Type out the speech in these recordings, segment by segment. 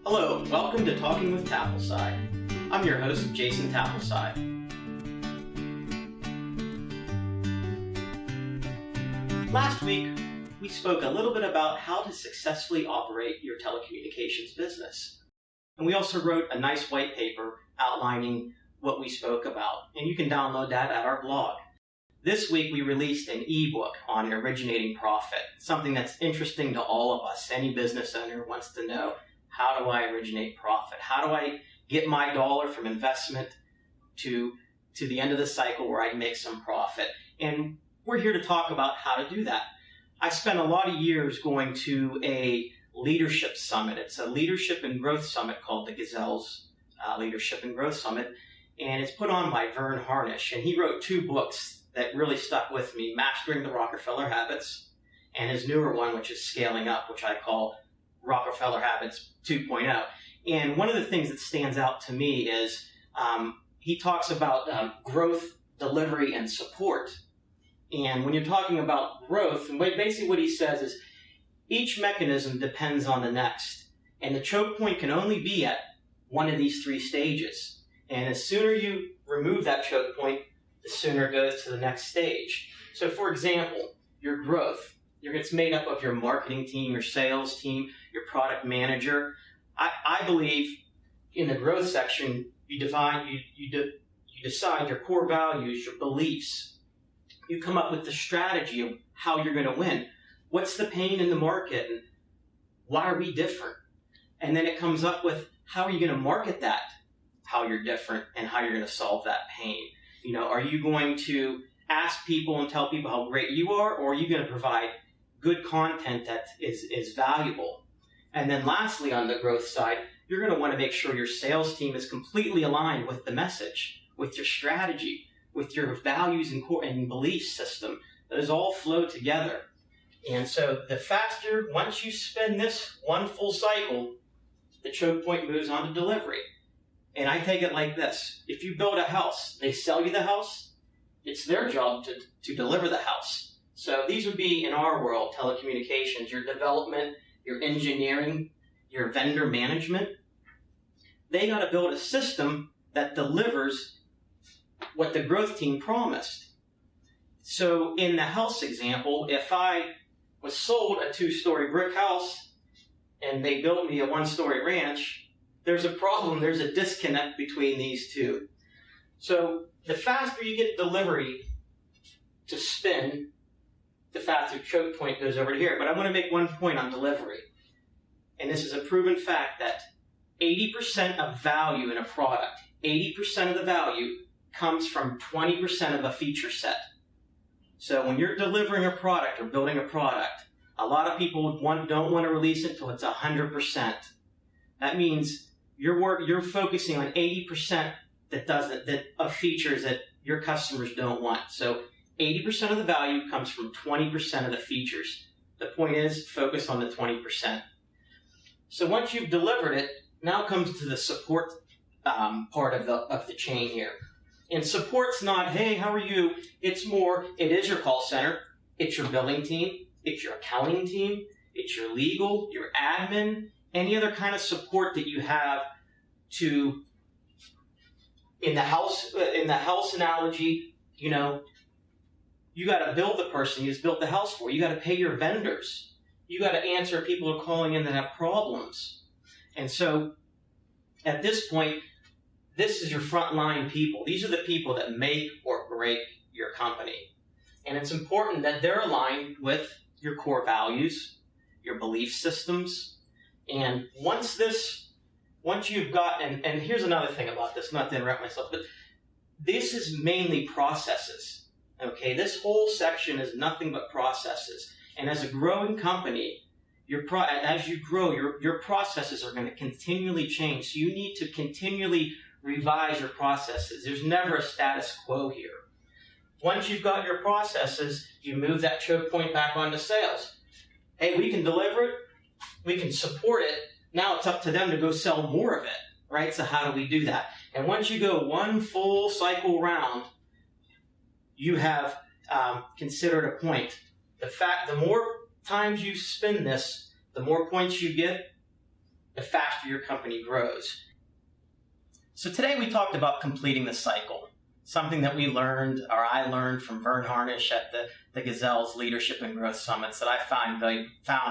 Hello, welcome to Talking with Tapolci. I'm your host, Jason Tapolci. Last week, we spoke a little bit about how to successfully operate your telecommunications business. And we also wrote a nice white paper outlining what we spoke about, and you can download that at our blog. This week, we released an eBook on Originating Profit, something that's interesting to all of us. Any business owner wants to know, how do I originate profit? How do I get my dollar from investment to the end of the cycle where I make some profit? And we're here to talk about how to do that. I spent a lot of years going to a leadership summit. It's a leadership and growth summit called the Gazelle's Leadership and Growth Summit. And it's put on by Vern Harnish. And he wrote two books that really stuck with me, Mastering the Rockefeller Habits, and his newer one, which is Scaling Up, which I call Rockefeller Habits 2.0. And one of the things that stands out to me is he talks about growth, delivery, and support. And when you're talking about growth, and basically what he says is each mechanism depends on the next. And the choke point can only be at one of these three stages. And the sooner you remove that choke point, the sooner it goes to the next stage. So for example, your growth, it's made up of your marketing team, your sales team, your product manager. I believe in the growth section, you decide your core values, your beliefs. You come up with the strategy of how you're going to win. What's the pain in the market? And why are we different? And then it comes up with how are you going to market that, how you're different, and how you're going to solve that pain. You know, are you going to ask people and tell people how great you are, or are you going to provide good content that is valuable? And then lastly, on the growth side, you're going to want to make sure your sales team is completely aligned with the message, with your strategy, with your values and belief system. Those all flow together. And so the faster, once you spend this one full cycle, the choke point moves on to delivery. And I take it like this. If you build a house, they sell you the house, it's their job to deliver the house. So these would be, in our world, telecommunications, your development, your engineering, your vendor management. They got to build a system that delivers what the growth team promised. So in the house example, if I was sold a 2-story brick house and they built me a 1-story ranch, there's a problem, there's a disconnect between these two. So the faster you get delivery to spin, the faster choke point goes over to here. But I want to make one point on delivery. And this is a proven fact that 80% of value in a product, 80% of the value comes from 20% of a feature set. So when you're delivering a product or building a product, a lot of people don't want to release it until it's 100%. That means you're focusing on 80% of features that your customers don't want. So 80% of the value comes from 20% of the features. The point is, focus on the 20%. So once you've delivered it, now comes to the support part of the chain here. And support's not, hey, how are you? It's more, it is your call center, it's your billing team, it's your accounting team, it's your legal, your admin, any other kind of support that you have to, in the house analogy, you know, you got to build the person you just built the house for. You got to pay your vendors. You got to answer people who are calling in that have problems. And so at this point, this is your frontline people. These are the people that make or break your company. And it's important that they're aligned with your core values, your belief systems. And once you've got, and here's another thing about this, not to interrupt myself, but this is mainly processes. Okay, this whole section is nothing but processes. And as a growing company, as you grow, your processes are going to continually change. So you need to continually revise your processes. There's never a status quo here. Once you've got your processes, you move that choke point back onto sales. Hey, we can deliver it. We can support it. Now it's up to them to go sell more of it, right? So how do we do that? And once you go one full cycle round, you have considered a point. The more times you spin this, the more points you get, the faster your company grows. So today we talked about completing the cycle, something that we learned, or I learned from Vern Harnish at the Gazelle's Leadership and Growth Summits that I found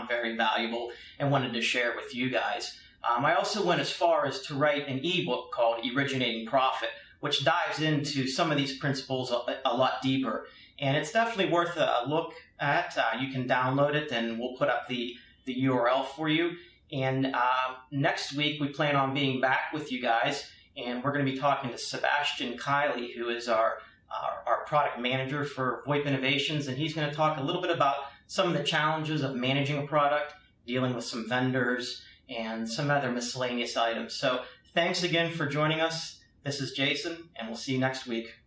very valuable and wanted to share with you guys. I also went as far as to write an ebook called Originating Profit, which dives into some of these principles a lot deeper. And it's definitely worth a look at. You can download it, and we'll put up the URL for you. And next week, we plan on being back with you guys, and we're going to be talking to Sebastian Kiley, who is our product manager for VoIP Innovations, and he's going to talk a little bit about some of the challenges of managing a product, dealing with some vendors, and some other miscellaneous items. So thanks again for joining us. This is Jason, and we'll see you next week.